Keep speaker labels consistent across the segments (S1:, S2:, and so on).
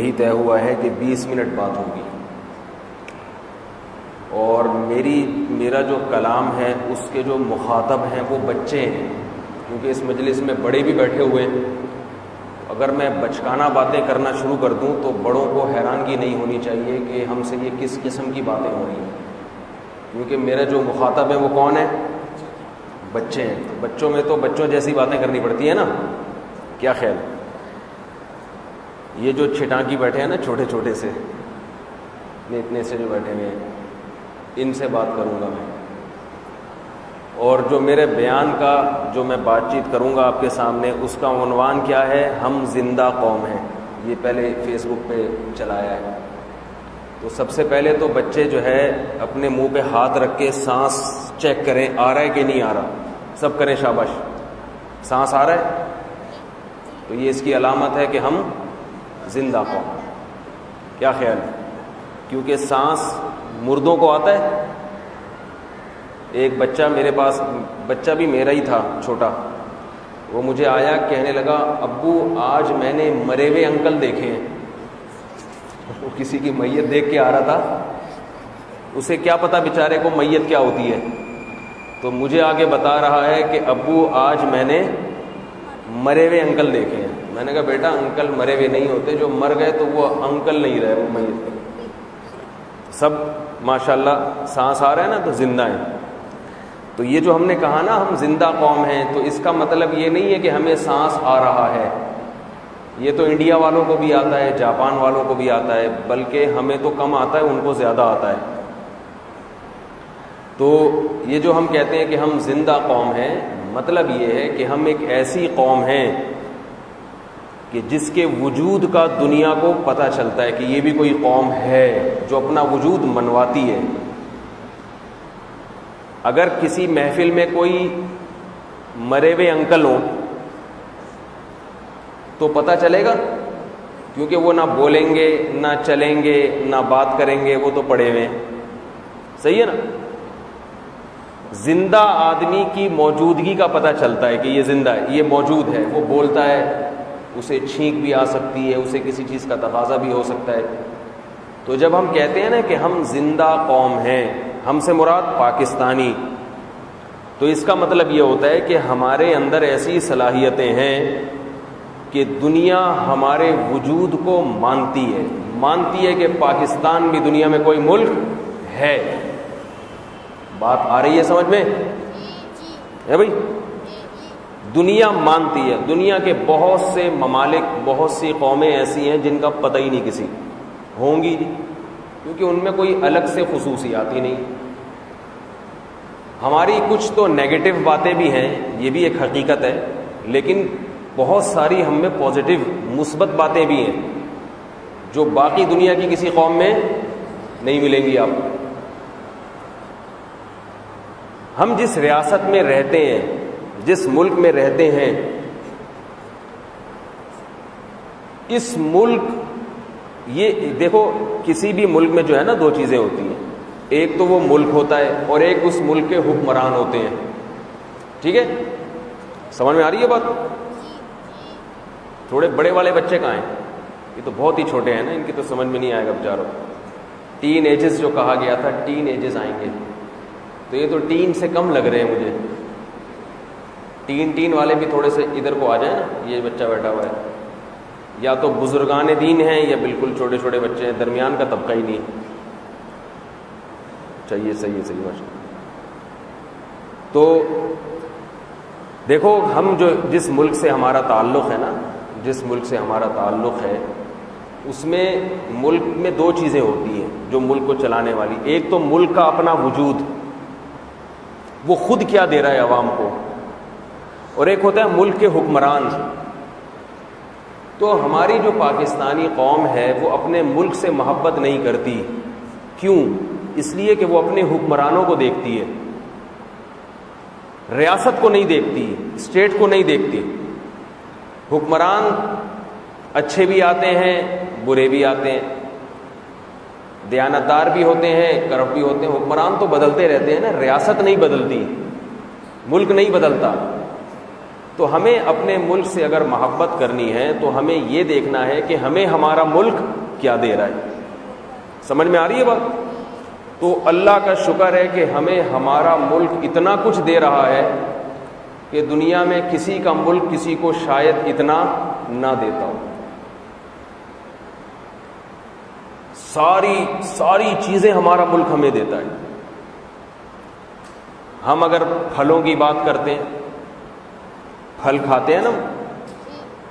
S1: یہی طے ہوا ہے کہ 20 منٹ بات ہوگی، اور میرا جو کلام ہے اس کے جو مخاطب ہیں وہ بچے ہیں، کیونکہ اس مجلس میں بڑے بھی بیٹھے ہوئے ہیں۔ اگر میں بچکانہ باتیں کرنا شروع کر دوں تو بڑوں کو حیرانگی نہیں ہونی چاہیے کہ ہم سے یہ کس قسم کی باتیں ہو رہی ہیں، کیونکہ میرا جو مخاطب ہے وہ کون ہے؟ بچے ہیں۔ تو بچوں میں تو بچوں جیسی باتیں کرنی پڑتی ہیں نا، کیا خیال؟ یہ جو چھٹانکی بیٹھے ہیں نا، چھوٹے چھوٹے سے، اتنے سے جو بیٹھے ہوئے ہیں، ان سے بات کروں گا میں۔ اور جو میرے بیان کا جو میں بات چیت کروں گا آپ کے سامنے، اس کا عنوان کیا ہے؟ ہم زندہ قوم ہیں۔ یہ پہلے فیس بک پہ چلایا ہے۔ تو سب سے پہلے تو بچے جو ہے اپنے منہ پہ ہاتھ رکھ کے سانس چیک کریں، آ رہا ہے کہ نہیں آ رہا، سب کریں، شاباش۔ سانس آ رہا ہے تو یہ اس کی علامت ہے کہ ہم زندہ قوم۔ کیا خیال ہے؟ کیونکہ سانس مردوں کو آتا ہے۔ ایک بچہ میرے پاس، بچہ بھی میرا ہی تھا چھوٹا، وہ مجھے آیا کہنے لگا ابو آج میں نے مرے ہوئے انکل دیکھے ہیں۔ وہ کسی کی میت دیکھ کے آ رہا تھا، اسے کیا پتا بیچارے کو میت کیا ہوتی ہے، تو مجھے آگے بتا رہا ہے کہ ابو آج میں نے مرے ہوئے انکل دیکھے ہیں۔ میں نے کہا بیٹا انکل مرے ہوئے نہیں ہوتے، جو مر گئے تو وہ انکل نہیں رہے، وہ میت۔ سب ماشاءاللہ سانس آ رہا ہے نا تو زندہ ہیں۔ تو یہ جو ہم نے کہا نا ہم زندہ قوم ہیں، تو اس کا مطلب یہ نہیں ہے کہ ہمیں سانس آ رہا ہے، یہ تو انڈیا والوں کو بھی آتا ہے، جاپان والوں کو بھی آتا ہے، بلکہ ہمیں تو کم آتا ہے، ان کو زیادہ آتا ہے۔ تو یہ جو ہم کہتے ہیں کہ ہم زندہ قوم ہیں، مطلب یہ ہے کہ ہم ایک ایسی قوم ہیں کہ جس کے وجود کا دنیا کو پتہ چلتا ہے کہ یہ بھی کوئی قوم ہے جو اپنا وجود منواتی ہے۔ اگر کسی محفل میں کوئی مرے ہوئے انکل ہوں تو پتہ چلے گا، کیونکہ وہ نہ بولیں گے، نہ چلیں گے، نہ بات کریں گے، وہ تو پڑے ہوئے ہیں۔ صحیح ہے نا؟ زندہ آدمی کی موجودگی کا پتہ چلتا ہے کہ یہ زندہ ہے، یہ موجود ہے، وہ بولتا ہے، اسے چھینک بھی آ سکتی ہے، اسے کسی چیز کا تقاضا بھی ہو سکتا ہے۔ تو جب ہم کہتے ہیں نا کہ ہم زندہ قوم ہیں، ہم سے مراد پاکستانی، تو اس کا مطلب یہ ہوتا ہے کہ ہمارے اندر ایسی صلاحیتیں ہیں کہ دنیا ہمارے وجود کو مانتی ہے کہ پاکستان بھی دنیا میں کوئی ملک ہے۔ بات آ رہی ہے سمجھ میں؟ ہے بھائی؟ دنیا مانتی ہے۔ دنیا کے بہت سے ممالک، بہت سی قومیں ایسی ہیں جن کا پتہ ہی نہیں کسی ہوں گی، کیونکہ ان میں کوئی الگ سے خصوصیات ہی نہیں۔ ہماری کچھ تو نیگیٹو باتیں بھی ہیں، یہ بھی ایک حقیقت ہے، لیکن بہت ساری ہم میں پازیٹیو مثبت باتیں بھی ہیں جو باقی دنیا کی کسی قوم میں نہیں ملیں گی آپ کو۔ ہم جس ریاست میں رہتے ہیں، جس ملک میں رہتے ہیں، اس ملک، یہ دیکھو کسی بھی ملک میں جو ہے نا دو چیزیں ہوتی ہیں، ایک تو وہ ملک ہوتا ہے اور ایک اس ملک کے حکمران ہوتے ہیں۔ ٹھیک ہے؟ سمجھ میں آ رہی ہے بات؟ تھوڑے بڑے والے بچے کہاں ہیں؟ یہ تو بہت ہی چھوٹے ہیں نا، ان کی تو سمجھ میں نہیں آئے گا بیچاروں۔ ٹین ایجز جو کہا گیا تھا، ٹین ایجز آئیں گے، تو یہ تو ٹین سے کم لگ رہے ہیں مجھے۔ ٹین والے بھی تھوڑے سے ادھر کو آ جائیں نا، یہ بچہ بیٹھا ہوا ہے، یا تو بزرگان دین ہیں یا بالکل چھوٹے چھوٹے بچے ہیں، درمیان کا طبقہ ہی نہیں۔ چاہیے صحیح ماشاء۔ تو دیکھو ہم جس ملک سے ہمارا تعلق ہے نا، جس ملک سے ہمارا تعلق ہے، اس میں ملک میں دو چیزیں ہوتی ہیں جو ملک کو چلانے والی۔ ایک تو ملک کا اپنا وجود، وہ خود کیا دے رہا ہے عوام کو، اور ایک ہوتا ہے ملک کے حکمران۔ تو ہماری جو پاکستانی قوم ہے وہ اپنے ملک سے محبت نہیں کرتی۔ کیوں؟ اس لیے کہ وہ اپنے حکمرانوں کو دیکھتی ہے، ریاست کو نہیں دیکھتی، اسٹیٹ کو نہیں دیکھتی۔ حکمران اچھے بھی آتے ہیں، برے بھی آتے ہیں، دیانتدار بھی ہوتے ہیں، کرپٹ بھی ہوتے ہیں۔ حکمران تو بدلتے رہتے ہیں نا، ریاست نہیں بدلتی، ملک نہیں بدلتا۔ تو ہمیں اپنے ملک سے اگر محبت کرنی ہے تو ہمیں یہ دیکھنا ہے کہ ہمیں ہمارا ملک کیا دے رہا ہے. سمجھ میں آ رہی ہے بات؟ تو اللہ کا شکر ہے کہ ہمیں ہمارا ملک اتنا کچھ دے رہا ہے کہ دنیا میں کسی کا ملک کسی کو شاید اتنا نہ دیتا ہو. ساری چیزیں ہمارا ملک ہمیں دیتا ہے. ہم اگر پھلوں کی بات کرتے ہیں، پھل کھاتے ہیں نا،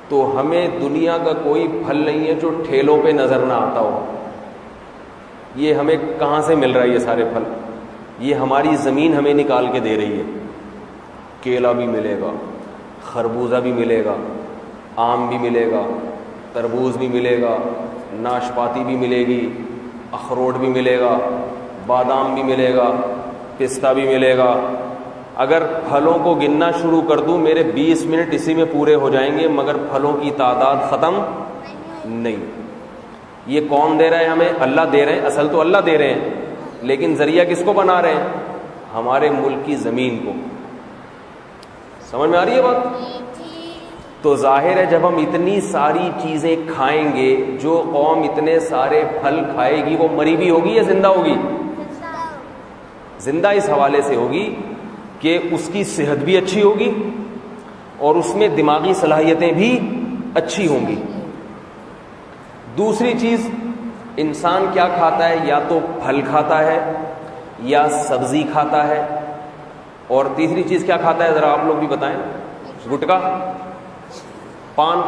S1: تو ہمیں دنیا کا کوئی پھل نہیں ہے جو ٹھیلوں پہ نظر نہ آتا ہو. یہ ہمیں کہاں سے مل رہا ہے؟ یہ سارے پھل یہ ہماری زمین ہمیں نکال کے دے رہی ہے. کیلا بھی ملے گا، خربوزہ بھی ملے گا، آم بھی ملے گا، تربوز بھی ملے گا، ناشپاتی بھی ملے گی، اخروٹ بھی ملے گا، بادام بھی ملے گا، پستہ بھی ملے گا. اگر پھلوں کو گننا شروع کر دوں میرے 20 منٹ اسی میں پورے ہو جائیں گے، مگر پھلوں کی تعداد ختم نہیں. یہ کون دے رہا ہے ہمیں؟ اللہ دے رہے ہیں. اصل تو اللہ دے رہے ہیں، لیکن ذریعہ کس کو بنا رہے ہیں؟ ہمارے ملک کی زمین کو. سمجھ میں آ رہی ہے بات؟ تو ظاہر ہے جب ہم اتنی ساری چیزیں کھائیں گے، جو قوم اتنے سارے پھل کھائے گی وہ مری بھی ہوگی یا زندہ ہوگی؟ زندہ اس حوالے سے ہوگی کہ اس کی صحت بھی اچھی ہوگی اور اس میں دماغی صلاحیتیں بھی اچھی ہوں گی. دوسری چیز، انسان کیا کھاتا ہے؟ یا تو پھل کھاتا ہے یا سبزی کھاتا ہے، اور تیسری چیز کیا کھاتا ہے؟ ذرا آپ لوگ بھی بتائیں. گٹکا، پان،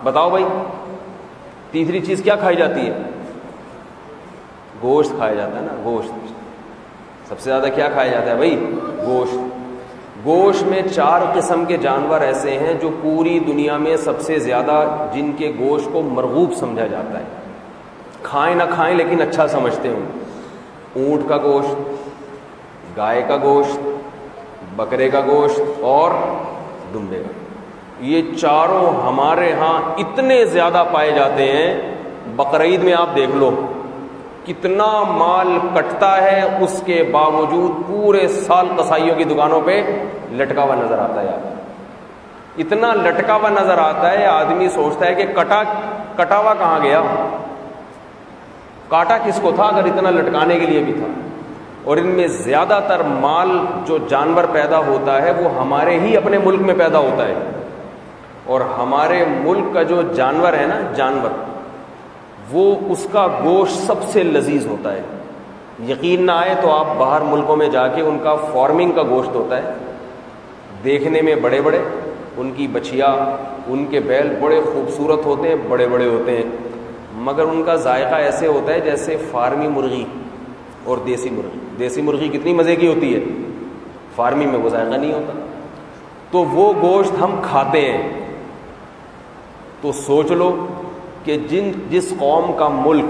S1: بتاؤ بھائی. تیسری چیز کیا کھائی جاتی ہے؟ گوشت کھایا جاتا ہے نا. گوشت سب سے زیادہ کیا کھایا جاتا ہے بھائی؟ گوشت. گوشت میں 4 قسم کے جانور ایسے ہیں جو پوری دنیا میں سب سے زیادہ جن کے گوشت کو مرغوب سمجھا جاتا ہے. کھائیں نہ کھائیں لیکن اچھا سمجھتے ہوں. اونٹ کا گوشت، گائے کا گوشت، بکرے کا گوشت اور دمبے کا. یہ چاروں ہمارے ہاں اتنے زیادہ پائے جاتے ہیں. بقرعید میں آپ دیکھ لو کتنا مال کٹتا ہے، اس کے باوجود پورے سال قصائیوں کی دکانوں پہ لٹکا ہوا نظر آتا ہے. یار اتنا لٹکا ہوا نظر آتا ہے، آدمی سوچتا ہے کہ کٹا ہوا کہاں گیا؟ کاٹا کس کو تھا اگر اتنا لٹکانے کے لیے بھی تھا؟ اور ان میں زیادہ تر مال جو جانور پیدا ہوتا ہے وہ ہمارے ہی اپنے ملک میں پیدا ہوتا ہے. اور ہمارے ملک کا جو جانور ہے نا، جانور، وہ اس کا گوشت سب سے لذیذ ہوتا ہے. یقین نہ آئے تو آپ باہر ملکوں میں جا کے ان کا فارمنگ کا گوشت ہوتا ہے، دیکھنے میں بڑے بڑے، ان کی بچھیا، ان کے بیل بڑے خوبصورت ہوتے ہیں، بڑے بڑے ہوتے ہیں، مگر ان کا ذائقہ ایسے ہوتا ہے جیسے فارمی مرغی اور دیسی مرغی. دیسی مرغی کتنی مزے کی ہوتی ہے، فارمی میں وہ ذائقہ نہیں ہوتا. تو وہ گوشت ہم کھاتے ہیں. تو سوچ لو کہ جس قوم کا ملک،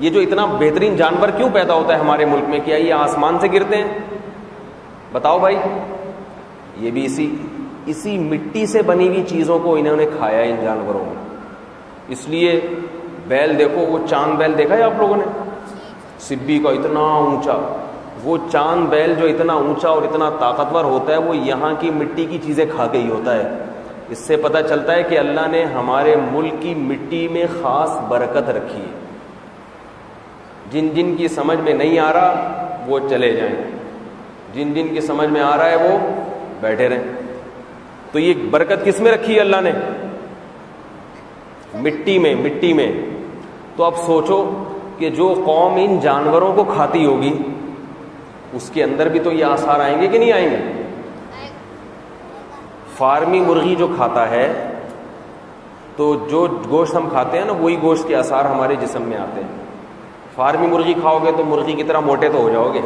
S1: یہ جو اتنا بہترین جانور کیوں پیدا ہوتا ہے ہمارے ملک میں؟ کیا یہ آسمان سے گرتے ہیں؟ بتاؤ بھائی. یہ بھی اسی مٹی سے بنی ہوئی چیزوں کو انہوں نے کھایا ہے ان جانوروں میں. اس لیے بیل دیکھو، وہ چاند بیل دیکھا ہے آپ لوگوں نے؟ سبی کا اتنا اونچا، وہ چاند بیل جو اتنا اونچا اور اتنا طاقتور ہوتا ہے وہ یہاں کی مٹی کی چیزیں کھا کے ہی ہوتا ہے. اس سے پتہ چلتا ہے کہ اللہ نے ہمارے ملک کی مٹی میں خاص برکت رکھی ہے. جن جن کی سمجھ میں نہیں آ رہا وہ چلے جائیں، جن جن کی سمجھ میں آ رہا ہے وہ بیٹھے رہیں. تو یہ برکت کس میں رکھی ہے اللہ نے؟ مٹی میں. تو اب سوچو کہ جو قوم ان جانوروں کو کھاتی ہوگی اس کے اندر بھی تو یہ آثار آئیں گے کہ نہیں آئیں گے؟ فارمی مرغی جو کھاتا ہے، تو جو گوشت ہم کھاتے ہیں نا وہی گوشت کے آثار ہمارے جسم میں آتے ہیں. فارمی مرغی کھاؤ گے تو مرغی کی طرح موٹے تو ہو جاؤ گے،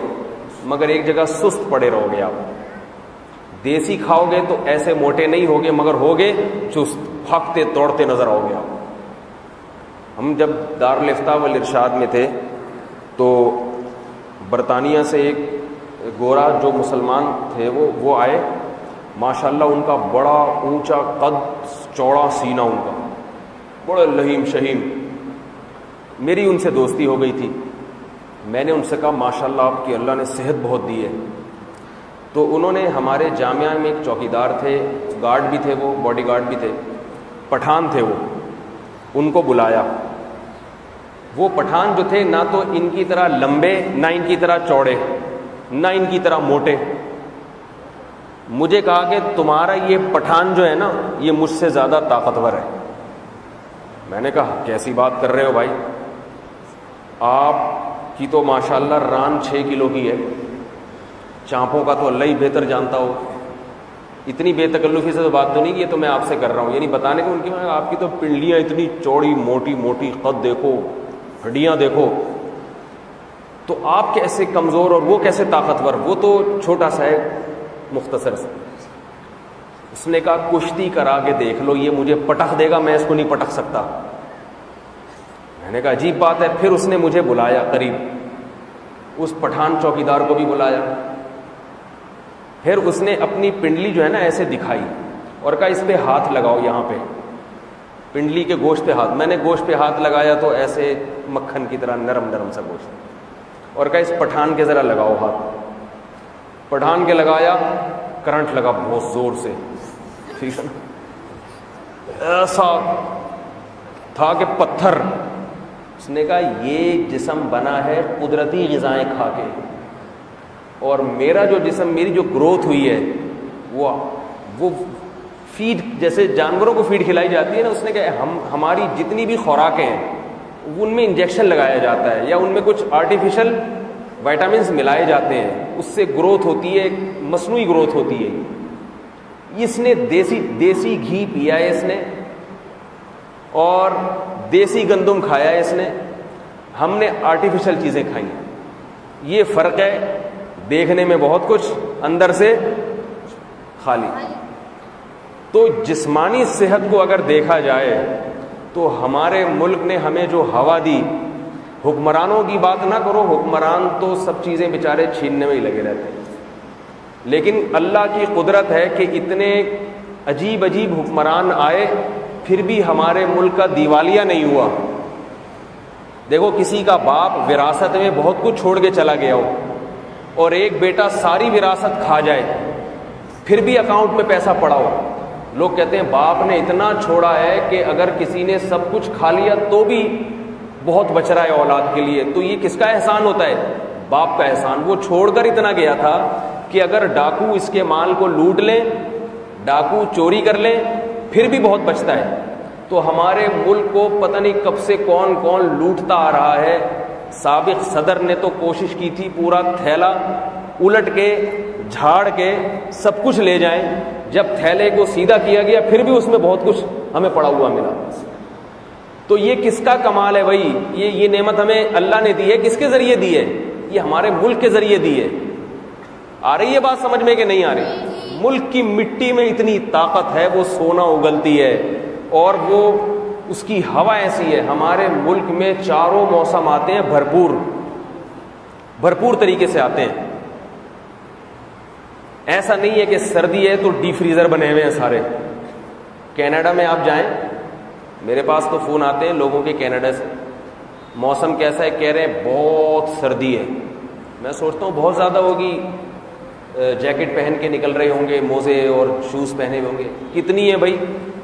S1: مگر ایک جگہ سست پڑے رہو گے. آپ دیسی کھاؤ گے تو ایسے موٹے نہیں ہوگے مگر ہوگے چست، بھاگتے دوڑتے نظر آؤ گے آپ. ہم جب دارالفتاء والارشاد میں تھے تو برطانیہ سے ایک گورا جو مسلمان تھے وہ آئے. ماشاءاللہ ان کا بڑا اونچا قد، چوڑا سینہ، ان کا بڑا لہیم شہیم. میری ان سے دوستی ہو گئی تھی. میں نے ان سے کہا ماشاءاللہ آپ کی اللہ نے صحت بہت دی ہے. تو انہوں نے ہمارے جامعہ میں ایک چوکیدار تھے، گارڈ بھی تھے، وہ باڈی گارڈ بھی تھے، پٹھان تھے وہ، ان کو بلایا۔ وہ پٹھان جو تھے نہ تو ان کی طرح لمبے، نہ ان کی طرح چوڑے، نہ ان کی طرح موٹے۔ مجھے کہا کہ تمہارا یہ پٹھان جو ہے نا یہ مجھ سے زیادہ طاقتور ہے۔ میں نے کہا کیسی بات کر رہے ہو بھائی، آپ کی تو ماشاءاللہ ران 6 کلو کی ہے، چانپوں کا تو اللہ ہی بہتر جانتا ہو، اتنی بے تکلفی سے تو بات تو نہیں کی، یہ تو میں آپ سے کر رہا ہوں، یعنی بتانے کو ان کی آپ کی تو پنڈلیاں اتنی چوڑی موٹی موٹی، قد دیکھو، ہڈیاں دیکھو، تو آپ کیسے کمزور اور وہ کیسے طاقتور، وہ تو چھوٹا سا ہے مختصر سے۔ اس نے کہا کشتی کرا کے دیکھ لو، یہ مجھے پٹخ دے گا، میں اس کو نہیں پٹخ سکتا۔ میں نے کہا عجیب بات ہے۔ پھر اس نے مجھے بلایا قریب، اس پٹھان چوکیدار کو بھی بلایا، پھر اس نے اپنی پنڈلی جو ہے نا ایسے دکھائی اور کہا اس پہ ہاتھ لگاؤ، یہاں پہ پنڈلی کے گوشت پہ ہاتھ۔ میں نے گوشت پہ ہاتھ لگایا تو ایسے مکھن کی طرح نرم نرم سا گوشت، اور کہا اس پٹھان کے ذرا لگاؤ ہاتھ۔ پٹھان کے لگایا، کرنٹ لگا بہت زور سے، ٹھیک ہے نا، ایسا تھا کہ پتھر۔ اس نے کہا یہ جسم بنا ہے قدرتی غذائیں کھا کے، اور میرا جو جسم، میری جو گروتھ ہوئی ہے وہ فیڈ، جیسے جانوروں کو فیڈ کھلائی جاتی ہے نا، اس نے کہا ہماری جتنی بھی خوراکیں ہیں ان میں انجیکشن لگایا جاتا ہے یا ان میں کچھ آرٹیفیشل وائٹامنس ملائے جاتے ہیں، اس سے گروتھ ہوتی ہے، مصنوعی گروتھ ہوتی ہے۔ اس نے دیسی گھی پیا ہے اس نے، اور دیسی گندم کھایا ہے اس نے، ہم نے آرٹیفیشل چیزیں کھائی ہیں۔ یہ فرق ہے، دیکھنے میں بہت کچھ، اندر سے خالی۔ تو جسمانی صحت کو اگر دیکھا جائے تو ہمارے ملک نے ہمیں جو ہوا دی، حکمرانوں کی بات نہ کرو، حکمران تو سب چیزیں بیچارے چھیننے میں ہی لگے رہتے ہیں، لیکن اللہ کی قدرت ہے کہ اتنے عجیب عجیب حکمران آئے پھر بھی ہمارے ملک کا دیوالیہ نہیں ہوا۔ دیکھو کسی کا باپ وراثت میں بہت کچھ چھوڑ کے چلا گیا ہو اور ایک بیٹا ساری وراثت کھا جائے پھر بھی اکاؤنٹ میں پیسہ پڑا ہو، لوگ کہتے ہیں باپ نے اتنا چھوڑا ہے کہ اگر کسی نے سب کچھ کھا لیا تو بھی بہت بچ رہا ہے اولاد کے لیے۔ تو یہ کس کا احسان ہوتا ہے؟ باپ کا احسان۔ وہ چھوڑ کر اتنا گیا تھا کہ اگر ڈاکو اس کے مال کو لوٹ لیں، ڈاکو چوری کر لیں، پھر بھی بہت بچتا ہے۔ تو ہمارے ملک کو پتہ نہیں کب سے کون کون لوٹتا آ رہا ہے۔ سابق صدر نے تو کوشش کی تھی پورا تھیلا الٹ کے جھاڑ کے سب کچھ لے جائیں، جب تھیلے کو سیدھا کیا گیا پھر بھی اس میں بہت کچھ ہمیں پڑا ہوا ملا۔ تو یہ کس کا کمال ہے بھائی؟ یہ نعمت ہمیں اللہ نے دی ہے، کس کے ذریعے دی ہے؟ یہ ہمارے ملک کے ذریعے دی ہے۔ آ رہی ہے بات سمجھ میں کہ نہیں آ رہی؟ ملک کی مٹی میں اتنی طاقت ہے، وہ سونا اگلتی ہے، اور وہ اس کی ہوا ایسی ہے۔ ہمارے ملک میں چاروں موسم آتے ہیں، بھرپور طریقے سے آتے ہیں۔ ایسا نہیں ہے کہ سردی ہے تو ڈی فریزر بنے ہوئے ہیں سارے۔ کینیڈا میں آپ جائیں، میرے پاس تو فون آتے ہیں لوگوں کے کینیڈا سے، موسم کیسا ہے؟ کہہ رہے ہیں بہت سردی ہے۔ میں سوچتا ہوں بہت زیادہ ہوگی، جیکٹ پہن کے نکل رہے ہوں گے، موزے اور شوز پہنے ہوئے ہوں گے۔ کتنی ہے بھائی؟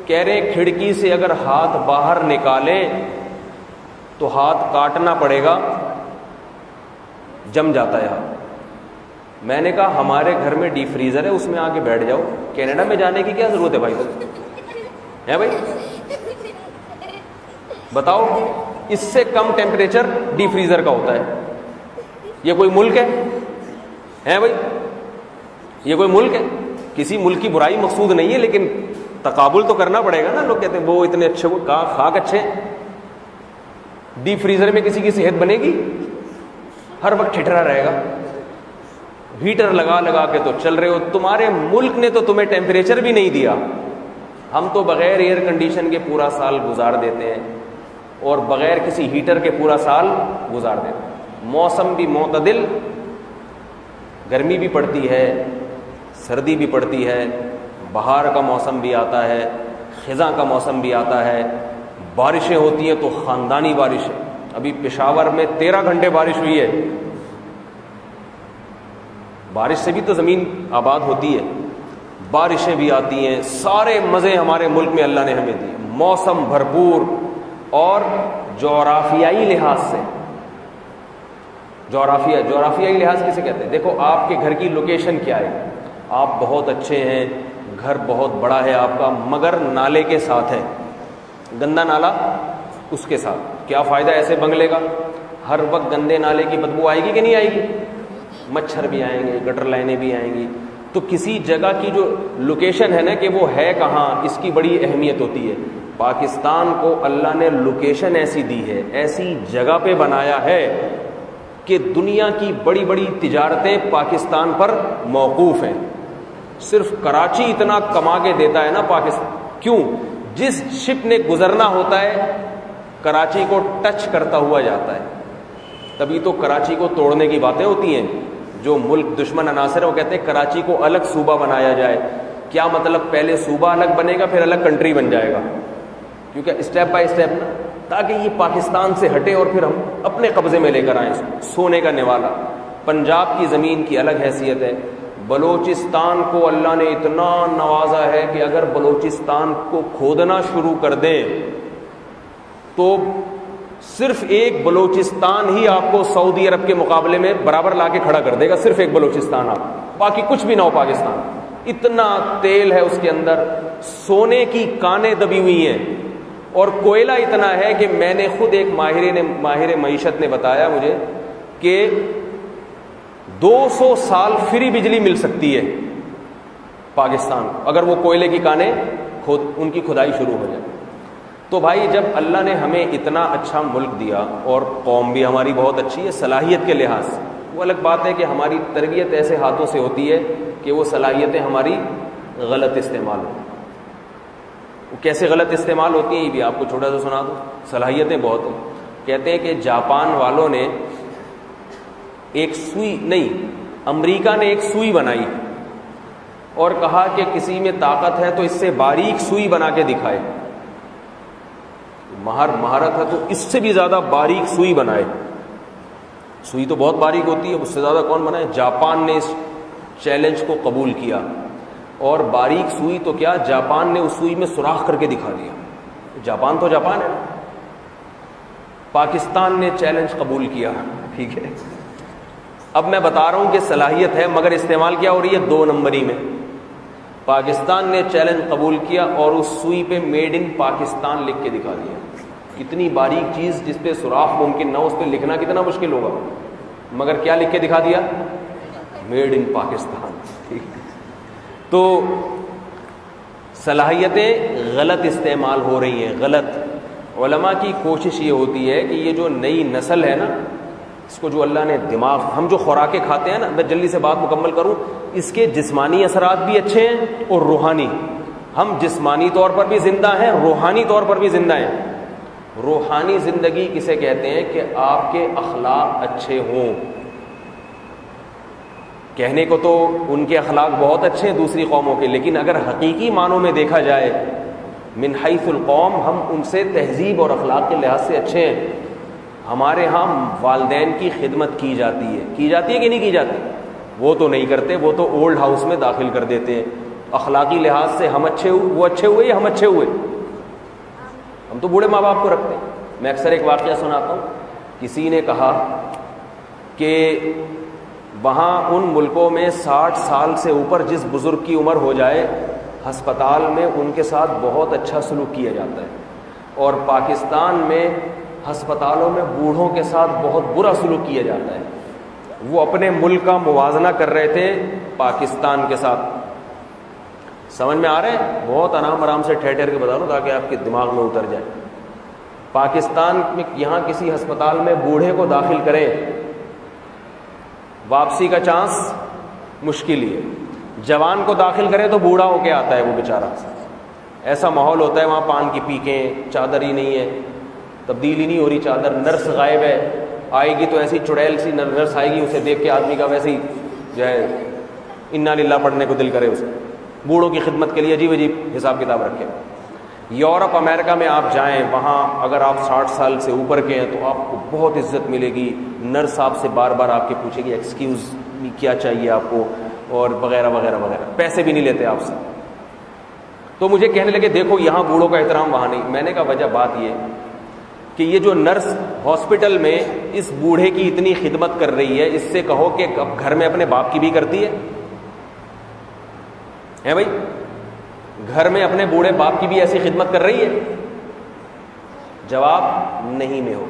S1: کہہ رہے ہیں کھڑکی سے اگر ہاتھ باہر نکالیں تو ہاتھ کاٹنا پڑے گا، جم جاتا ہے ہاتھ۔ میں نے کہا ہمارے گھر میں ڈی فریزر ہے، اس میں آ کے بیٹھ جاؤ، کینیڈا میں جانے کی کیا ضرورت ہے بھائی؟ ہے بھائی بتاؤ، اس سے کم ٹیمپریچر ڈی فریزر کا ہوتا ہے۔ یہ کوئی ملک ہے بھائی؟ یہ کوئی ملک ہے؟ کسی ملک کی برائی مقصود نہیں ہے، لیکن تقابل تو کرنا پڑے گا نا۔ لوگ کہتے ہیں وہ اتنے اچھے، وہ خاک اچھے، ڈی فریزر میں کسی کی صحت بنے گی؟ ہر وقت ٹھٹرا رہے گا، ہیٹر لگا لگا کے تو چل رہے ہو۔ تمہارے ملک نے تو تمہیں ٹیمپریچر بھی نہیں دیا، ہم تو بغیر ایئر کنڈیشن کے پورا سال گزار دیتے ہیں اور بغیر کسی ہیٹر کے پورا سال گزار دیتے ہیں۔ موسم بھی معتدل، گرمی بھی پڑتی ہے، سردی بھی پڑتی ہے، بہار کا موسم بھی آتا ہے، خزاں کا موسم بھی آتا ہے، بارشیں ہوتی ہیں تو خاندانی بارشیں۔ ابھی پشاور میں 13 گھنٹے بارش ہوئی ہے، بارش سے بھی تو زمین آباد ہوتی ہے، بارشیں بھی آتی ہیں، سارے مزے ہمارے ملک میں اللہ نے ہمیں دیے، موسم بھرپور، اور جغرافیائی لحاظ سے، جغرافیائی لحاظ کسے کہتے ہیں؟ دیکھو آپ کے گھر کی لوکیشن کیا ہے، آپ بہت اچھے ہیں، گھر بہت بڑا ہے آپ کا، مگر نالے کے ساتھ ہے، گندا نالا اس کے ساتھ، کیا فائدہ ایسے بنگلے کا؟ ہر وقت گندے نالے کی بدبو آئے گی کہ نہیں آئے گی؟ مچھر بھی آئیں گے، گٹر لائنیں بھی آئیں گی. تو کسی جگہ کی جو لوکیشن ہے نا کہ وہ ہے کہاں، اس کی بڑی اہمیت ہوتی ہے. پاکستان کو اللہ نے لوکیشن ایسی دی ہے، ایسی جگہ پہ بنایا ہے کہ دنیا کی بڑی بڑی تجارتیں پاکستان پر موقوف ہیں. صرف کراچی اتنا کما کے دیتا ہے نا پاکستان. کیوں؟ جس شپ نے گزرنا ہوتا ہے کراچی کو ٹچ کرتا ہوا جاتا ہے. تبھی تو کراچی کو توڑنے کی باتیں ہوتی ہیں. جو ملک دشمن عناصر ہے وہ کہتے ہیں کراچی کو الگ صوبہ بنایا جائے. کیا مطلب؟ پہلے صوبہ الگ بنے گا پھر الگ کنٹری بن جائے گا، کیونکہ اسٹیپ بائی اسٹیپ نا، تاکہ یہ پاکستان سے ہٹے اور پھر ہم اپنے قبضے میں لے کر آئیں. سونے کا نوالا. پنجاب کی زمین کی الگ حیثیت ہے. بلوچستان کو اللہ نے اتنا نوازا ہے کہ اگر بلوچستان کو کھودنا شروع کر دیں تو صرف ایک بلوچستان ہی آپ کو سعودی عرب کے مقابلے میں برابر لا کے کھڑا کر دے گا. صرف ایک بلوچستان، آپ باقی کچھ بھی نہ ہو پاکستان. اتنا تیل ہے اس کے اندر، سونے کی کانیں دبی ہوئی ہیں، اور کوئلہ اتنا ہے کہ میں نے خود ایک ماہر معیشت نے بتایا مجھے کہ 200 سال فری بجلی مل سکتی ہے پاکستان کو اگر وہ کوئلے کی کانیں ان کی کھدائی شروع ہو جائے. تو بھائی جب اللہ نے ہمیں اتنا اچھا ملک دیا اور قوم بھی ہماری بہت اچھی ہے صلاحیت کے لحاظ سے، وہ الگ بات ہے کہ ہماری تربیت ایسے ہاتھوں سے ہوتی ہے کہ وہ صلاحیتیں ہماری غلط استعمال ہو. وہ کیسے غلط استعمال ہوتی ہیں یہ بھی آپ کو چھوٹا سا سنا دوں. صلاحیتیں بہت ہیں. کہتے ہیں کہ جاپان والوں نے ایک سوئی نہیں، امریکہ نے ایک سوئی بنائی اور کہا کہ کسی میں طاقت ہے تو اس سے باریک سوئی بنا کے دکھائے. مہارت ہے تو اس سے بھی زیادہ باریک سوئی بنائے. سوئی تو بہت باریک ہوتی ہے، اس سے زیادہ کون بنائے؟ جاپان نے اس چیلنج کو قبول کیا، اور باریک سوئی تو کیا، جاپان نے اس سوئی میں سوراخ کر کے دکھا دیا. جاپان تو جاپان ہے. پاکستان نے چیلنج قبول کیا، ٹھیک ہے. اب میں بتا رہا ہوں کہ صلاحیت ہے مگر استعمال کیا ہو رہی ہے 2 نمبری میں. پاکستان نے چیلنج قبول کیا اور اس سوئی پہ میڈ ان پاکستان لکھ کے دکھا دیا. اتنی باریک چیز جس پہ سوراخ ممکن نہ، اس پہ لکھنا کتنا مشکل ہوگا، مگر کیا لکھ کے دکھا دیا؟ Made in Pakistan. تو صلاحیتیں غلط استعمال ہو رہی ہیں، غلط. علماء کی کوشش یہ ہوتی ہے کہ یہ جو نئی نسل ہے نا، اس کو جو اللہ نے دماغ، ہم جو خوراکیں کھاتے ہیں نا، میں جلدی سے بات مکمل کروں، اس کے جسمانی اثرات بھی اچھے ہیں اور روحانی. ہم جسمانی طور پر بھی زندہ ہیں، روحانی طور پر بھی زندہ ہیں. روحانی زندگی کسے کہتے ہیں؟ کہ آپ کے اخلاق اچھے ہوں. کہنے کو تو ان کے اخلاق بہت اچھے ہیں دوسری قوموں کے، لیکن اگر حقیقی معنوں میں دیکھا جائے من حیث القوم، ہم ان سے تہذیب اور اخلاق کے لحاظ سے اچھے ہیں. ہمارے ہاں والدین کی خدمت کی جاتی ہے کہ نہیں کی جاتی؟ وہ تو نہیں کرتے، وہ تو اولڈ ہاؤس میں داخل کر دیتے ہیں. اخلاقی لحاظ سے ہم اچھے ہوئے، وہ اچھے ہوئے یا ہم اچھے ہوئے؟ ہم تو بوڑھے ماں باپ کو رکھتے ہیں. میں اکثر ایک واقعہ سناتا ہوں. کسی نے کہا کہ وہاں ان ملکوں میں 60 سال سے اوپر جس بزرگ کی عمر ہو جائے، ہسپتال میں ان کے ساتھ بہت اچھا سلوک کیا جاتا ہے، اور پاکستان میں ہسپتالوں میں بوڑھوں کے ساتھ بہت برا سلوک کیا جاتا ہے. وہ اپنے ملک کا موازنہ کر رہے تھے پاکستان کے ساتھ. سمجھ میں آ رہے ہیں؟ بہت آرام سے ٹھہر کے بتا رہا ہوں تاکہ آپ کے دماغ میں اتر جائے. پاکستان میں یہاں کسی ہسپتال میں بوڑھے کو داخل کریں، واپسی کا چانس مشکل ہی ہے. جوان کو داخل کرے تو بوڑھا ہو کے آتا ہے وہ بیچارہ. ایسا ماحول ہوتا ہے وہاں، پان کی پیکیں، چادر ہی نہیں ہے، تبدیلی نہیں ہو رہی چادر، نرس غائب ہے، آئے گی تو ایسی چڑیل سی نرس آئے گی، اسے دیکھ کے آدمی کا ویسے ہی جو ہے انا للہ پڑھنے کو دل کرے. اسے بوڑھوں کی خدمت کے لیے عجیب عجیب حساب کتاب رکھے. یورپ امریکہ میں آپ جائیں، وہاں اگر آپ 60 سال سے اوپر کے ہیں تو آپ کو بہت عزت ملے گی. نرس آپ سے بار بار آپ کے پوچھے گی ایکسکیوز کیا چاہیے آپ کو اور وغیرہ وغیرہ وغیرہ, پیسے بھی نہیں لیتے آپ سے. تو مجھے کہنے لگے دیکھو یہاں بوڑھوں کا احترام وہاں نہیں. میں نے کہا وجہ بات یہ کہ یہ جو نرس ہاسپٹل میں اس بوڑھے کی اتنی خدمت کر رہی ہے, اس سے کہو کہ اب گھر میں اپنے باپ کی بھی کرتی ہے بھائی, گھر میں اپنے بوڑھے باپ کی بھی ایسی خدمت کر رہی ہے؟ جواب نہیں میں ہو.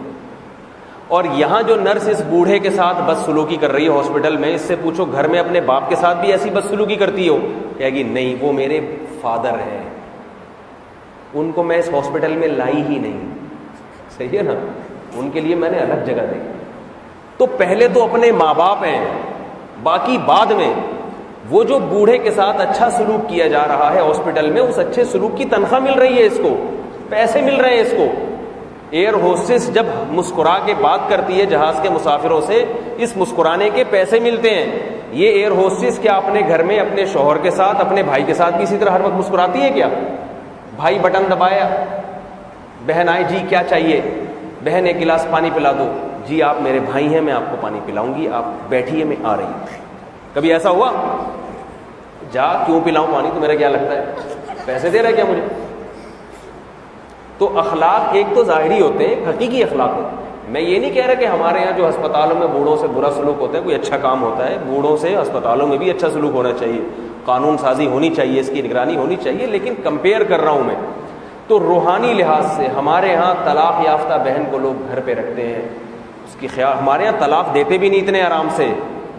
S1: اور یہاں جو نرس اس بوڑھے کے ساتھ بدسلوکی کر رہی ہے ہاسپٹل میں, اس سے پوچھو گھر میں اپنے باپ کے ساتھ بھی ایسی بدسلوکی کرتی ہو؟ کہے گی نہیں, وہ میرے فادر ہیں, ان کو میں اس ہاسپٹل میں لائی ہی نہیں. صحیح ہے نا, ان کے لیے میں نے الگ جگہ دی. تو پہلے تو اپنے ماں باپ ہیں, باقی بعد میں وہ جو بوڑھے کے ساتھ اچھا سلوک کیا جا رہا ہے ہاسپٹل میں, اس اچھے سلوک کی تنخواہ مل رہی ہے اس کو, پیسے مل رہے ہیں اس کو. ایئر ہوسٹس جب مسکرا کے بات کرتی ہے جہاز کے مسافروں سے, اس مسکرانے کے پیسے ملتے ہیں. یہ ایئر ہوسٹس کیا اپنے گھر میں اپنے شوہر کے ساتھ, اپنے بھائی کے ساتھ بھی اسی طرح ہر وقت مسکراتی ہے کیا؟ بھائی بٹن دبایا, بہن آئی جی کیا چاہیے, بہن ایک گلاس پانی پلا دو, جی آپ میرے بھائی ہیں میں آپ کو پانی پلاؤں گی, آپ بیٹھیے میں آ رہی ہوں. کبھی ایسا ہوا؟ جا کیوں پلاؤں پانی, تو میرا کیا لگتا ہے پیسے دے رہا ہے کیا مجھے؟ تو اخلاق ایک تو ظاہری ہوتے ہیں, حقیقی اخلاق ہوتے ہیں. میں یہ نہیں کہہ رہا کہ ہمارے یہاں جو ہسپتالوں میں بوڑھوں سے برا سلوک ہوتا ہے کوئی اچھا کام ہوتا ہے. بوڑھوں سے ہسپتالوں میں بھی اچھا سلوک ہونا چاہیے, قانون سازی ہونی چاہیے, اس کی نگرانی ہونی چاہیے. لیکن کمپیئر کر رہا ہوں میں, تو روحانی لحاظ سے ہمارے ہاں طلاق یافتہ بہن کو لوگ گھر پہ رکھتے ہیں, اس کی خیال. ہمارے یہاں طلاق دیتے بھی نہیں اتنے آرام سے.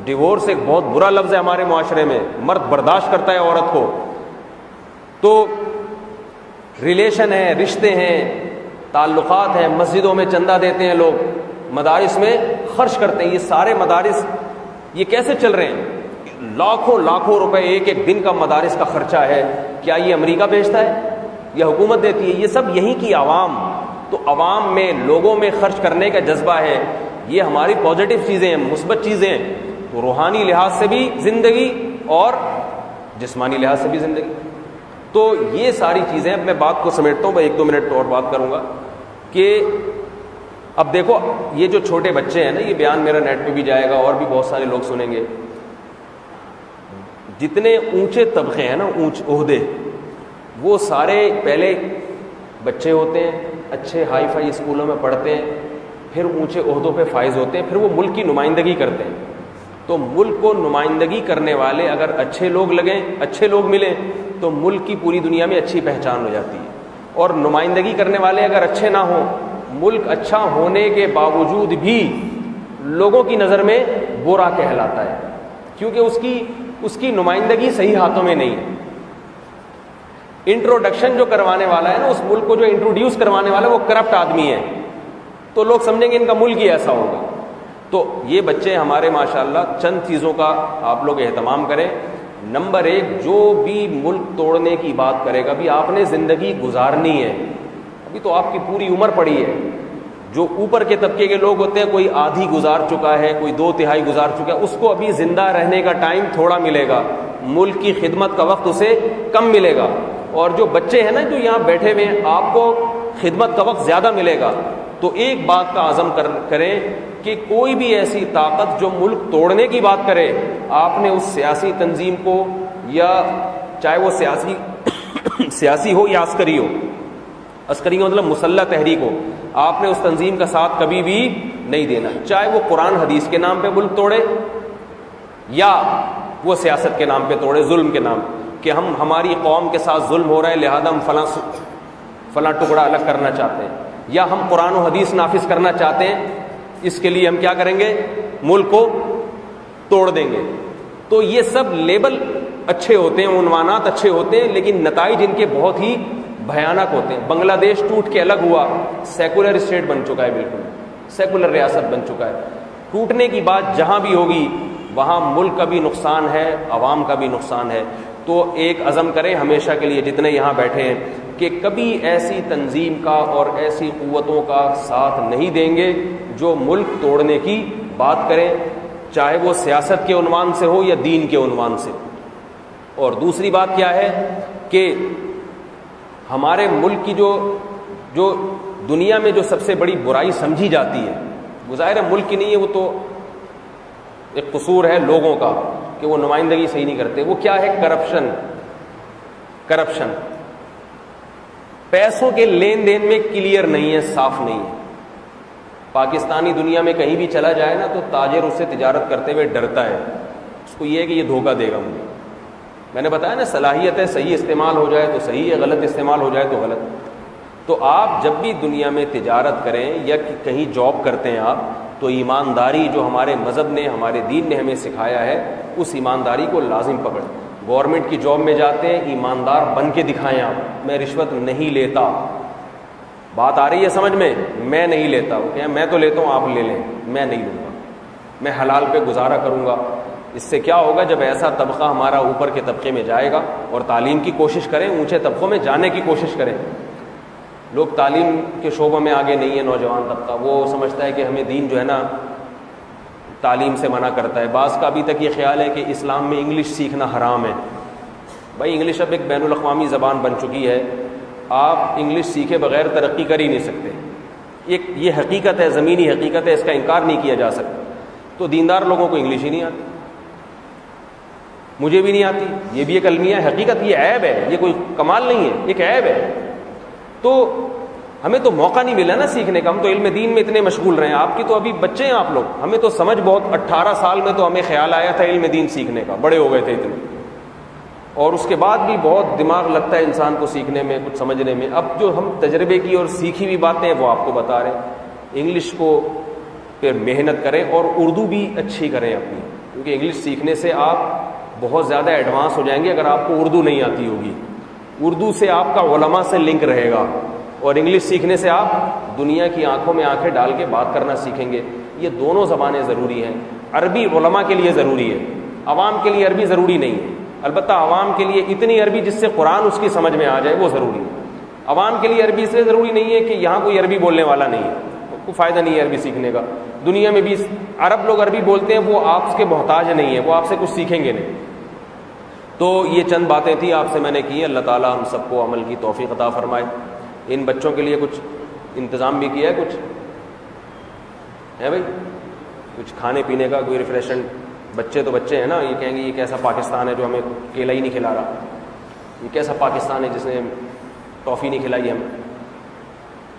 S1: ڈیورس ایک بہت برا لفظ ہے ہمارے معاشرے میں, مرد برداشت کرتا ہے عورت کو. تو ریلیشن ہے, رشتے ہیں, تعلقات ہیں, مسجدوں میں چندہ دیتے ہیں لوگ, مدارس میں خرچ کرتے ہیں. یہ سارے مدارس یہ کیسے چل رہے ہیں؟ لاکھوں لاکھوں روپے ایک ایک دن کا مدارس کا خرچہ ہے. کیا یہ امریکہ بھیجتا ہے یا حکومت دیتی ہے؟ یہ سب یہیں کی عوام. تو عوام میں, لوگوں میں خرچ کرنے کا جذبہ ہے. یہ ہماری پازیٹیو چیزیں ہیں, مثبت چیزیں ہیں. تو روحانی لحاظ سے بھی زندگی اور جسمانی لحاظ سے بھی زندگی. تو یہ ساری چیزیں, اب میں بات کو سمیٹتا ہوں, میں 1-2 منٹ اور بات کروں گا کہ اب دیکھو یہ جو چھوٹے بچے ہیں نا, یہ بیان میرا نیٹ پہ بھی جائے گا اور بھی بہت سارے لوگ سنیں گے. جتنے اونچے طبقے ہیں نا, اونچ عہدے, وہ سارے پہلے بچے ہوتے ہیں, اچھے ہائی فائی اسکولوں میں پڑھتے ہیں, پھر اونچے عہدوں پہ فائز ہوتے ہیں, پھر وہ ملک کی نمائندگی کرتے ہیں. تو ملک کو نمائندگی کرنے والے اگر اچھے لوگ لگیں, اچھے لوگ ملیں, تو ملک کی پوری دنیا میں اچھی پہچان ہو جاتی ہے. اور نمائندگی کرنے والے اگر اچھے نہ ہوں, ملک اچھا ہونے کے باوجود بھی لوگوں کی نظر میں برا کہلاتا ہے, کیونکہ اس کی نمائندگی صحیح ہاتھوں میں نہیں ہے. انٹروڈکشن جو کروانے والا ہے نا, اس ملک کو جو انٹروڈیوس کروانے والا ہے, وہ کرپٹ آدمی ہے, تو لوگ سمجھیں گے ان کا ملک ہی ایسا ہوگا. تو یہ بچے ہمارے ماشاءاللہ چند چیزوں کا آپ لوگ اہتمام کریں. نمبر 1, جو بھی ملک توڑنے کی بات کرے گا, ابھی آپ نے زندگی گزارنی ہے, ابھی تو آپ کی پوری عمر پڑی ہے. جو اوپر کے طبقے کے لوگ ہوتے ہیں, کوئی آدھی گزار چکا ہے, کوئی 2/3 گزار چکا ہے, اس کو ابھی زندہ رہنے کا ٹائم تھوڑا ملے گا, ملک کی خدمت کا وقت اسے کم ملے گا. اور جو بچے ہیں نا جو یہاں بیٹھے ہوئے ہیں, آپ کو خدمت کا وقت زیادہ ملے گا. تو ایک بات کا عزم کریں کہ کوئی بھی ایسی طاقت جو ملک توڑنے کی بات کرے, آپ نے اس سیاسی تنظیم کو, یا چاہے وہ سیاسی ہو یا عسکری ہو, عسکری کا مطلب مسلح تحریک ہو, آپ نے اس تنظیم کا ساتھ کبھی بھی نہیں دینا, چاہے وہ قرآن حدیث کے نام پہ ملک توڑے یا وہ سیاست کے نام پہ توڑے, ظلم کے نام, کہ ہماری قوم کے ساتھ ظلم ہو رہا ہے لہذا ہم فلاں ٹکڑا الگ کرنا چاہتے ہیں, یا ہم قرآن و حدیث نافذ کرنا چاہتے ہیں, اس کے لیے ہم کیا کریں گے, ملک کو توڑ دیں گے. تو یہ سب لیبل اچھے ہوتے ہیں, عنوانات اچھے ہوتے ہیں, لیکن نتائج ان کے بہت ہی بھیانک ہوتے ہیں. بنگلہ دیش ٹوٹ کے الگ ہوا, سیکولر اسٹیٹ بن چکا ہے, بالکل سیکولر ریاست بن چکا ہے. ٹوٹنے کی بات جہاں بھی ہوگی وہاں ملک کا بھی نقصان ہے, عوام کا بھی نقصان ہے. تو ایک عزم کریں ہمیشہ کے لیے جتنے یہاں بیٹھے ہیں کہ کبھی ایسی تنظیم کا اور ایسی قوتوں کا ساتھ نہیں دیں گے جو ملک توڑنے کی بات کریں, چاہے وہ سیاست کے عنوان سے ہو یا دین کے عنوان سے. اور دوسری بات کیا ہے کہ ہمارے ملک کی جو دنیا میں جو سب سے بڑی برائی سمجھی جاتی ہے, وہ ظاہر ہے ملک کی نہیں ہے, وہ تو ایک قصور ہے لوگوں کا کہ وہ نمائندگی صحیح نہیں کرتے. وہ کیا ہے؟ کرپشن. پیسوں کے لین دین میں کلیئر نہیں ہے, صاف نہیں ہے. پاکستانی دنیا میں کہیں بھی چلا جائے نا تو تاجر اس سے تجارت کرتے ہوئے ڈرتا ہے, اس کو یہ ہے کہ یہ دھوکہ دے گا مجھے. میں نے بتایا نا, صلاحیتیں صحیح استعمال ہو جائے تو صحیح ہے, غلط استعمال ہو جائے تو غلط. تو آپ جب بھی دنیا میں تجارت کریں یا کہیں جاب کرتے ہیں آپ, تو ایمانداری جو ہمارے مذہب نے, ہمارے دین نے ہمیں سکھایا ہے, اس ایمانداری کو لازم پکڑیں. گورنمنٹ کی جاب میں جاتے ہیں, ایماندار بن کے دکھائیں آپ, میں رشوت نہیں لیتا. بات آ رہی ہے سمجھ میں؟ میں نہیں لیتا. وہ کہ میں تو لیتا ہوں, آپ لے لیں, میں نہیں لوں گا, میں حلال پہ گزارا کروں گا. اس سے کیا ہوگا؟ جب ایسا طبقہ ہمارا اوپر کے طبقے میں جائے گا, اور تعلیم کی کوشش کریں, اونچے طبقوں میں جانے کی کوشش کریں. لوگ تعلیم کے شعبوں میں آگے نہیں ہے, نوجوان طبقہ وہ سمجھتا ہے کہ ہمیں دین جو ہے نا تعلیم سے منع کرتا ہے. بعض کا ابھی تک یہ خیال ہے کہ اسلام میں انگلش سیکھنا حرام ہے. بھائی انگلش اب ایک بین الاقوامی زبان بن چکی ہے, آپ انگلش سیکھے بغیر ترقی کر ہی نہیں سکتے. یہ حقیقت ہے, زمینی حقیقت ہے, اس کا انکار نہیں کیا جا سکتا. تو دیندار لوگوں کو انگلش ہی نہیں آتی, مجھے بھی نہیں آتی, یہ بھی ایک المیہ ہے, حقیقت. یہ عیب ہے, یہ کوئی کمال نہیں ہے, ایک عیب ہے. تو ہمیں تو موقع نہیں ملا نا سیکھنے کا, ہم تو علم دین میں اتنے مشغول رہے ہیں. آپ کی تو ابھی بچے ہیں آپ لوگ, ہمیں تو سمجھ بہت 18 سال میں تو ہمیں خیال آیا تھا علم دین سیکھنے کا, بڑے ہو گئے تھے اتنے, اور اس کے بعد بھی بہت دماغ لگتا ہے انسان کو سیکھنے میں, کچھ سمجھنے میں. اب جو ہم تجربے کی اور سیکھی ہوئی باتیں ہیں وہ آپ کو بتا رہے ہیں. انگلش کو پھر محنت کریں, اور اردو بھی اچھی کریں اپنی, کیونکہ انگلش سیکھنے سے آپ بہت زیادہ ایڈوانس ہو جائیں گے. اگر آپ کو اردو نہیں آتی ہوگی, اردو سے آپ کا علماء سے لنک رہے گا, اور انگلش سیکھنے سے آپ دنیا کی آنکھوں میں آنکھیں ڈال کے بات کرنا سیکھیں گے. یہ دونوں زبانیں ضروری ہیں. عربی علماء کے لیے ضروری ہے, عوام کے لیے عربی ضروری نہیں ہے. البتہ عوام کے لیے اتنی عربی جس سے قرآن اس کی سمجھ میں آ جائے وہ ضروری ہے. عوام کے لیے عربی اس لیے ضروری نہیں ہے کہ یہاں کوئی عربی بولنے والا نہیں ہے, کوئی فائدہ نہیں ہے عربی سیکھنے کا. دنیا میں بھی عرب لوگ عربی بولتے ہیں, وہ آپ کے محتاج نہیں ہے, وہ آپ سے کچھ سیکھیں گے نہیں. تو یہ چند باتیں تھیں آپ سے میں نے کی. اللہ تعالی ہم سب کو عمل کی توفیق عطا فرمائے. ان بچوں کے لیے کچھ انتظام بھی کیا ہے, کچھ ہے بھائی, کچھ کھانے پینے کا, کوئی ریفریشمنٹ. بچے تو بچے ہیں نا, یہ کہیں گے یہ کیسا پاکستان ہے جو ہمیں کیلا ہی نہیں کھلا رہا, یہ کیسا پاکستان ہے جس نے ٹافی نہیں کھلائی ہمیں.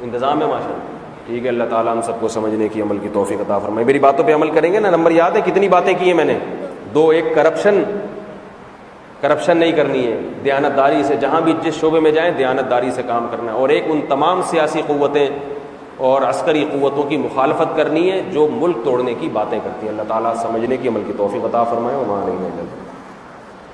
S1: انتظام ہے ماشاء اللہ. ٹھیک ہے, اللہ تعالیٰ ہم سب کو سمجھنے کی عمل کی توفیق عطا فرمائے. میری باتوں پہ عمل کریں گے نا. نمبر یاد ہے کتنی باتیں کی ہیں میں نے؟ 2. ایک کرپشن نہیں کرنی ہے, دیانت داری سے جہاں بھی جس شعبے میں جائیں دیانت داری سے کام کرنا ہے. اور ایک ان تمام سیاسی قوتیں اور عسکری قوتوں کی مخالفت کرنی ہے جو ملک توڑنے کی باتیں کرتی ہیں. اللہ تعالیٰ سمجھنے کی عمل کی توفیق عطا فرمائے. وما علینا الا البلاغ.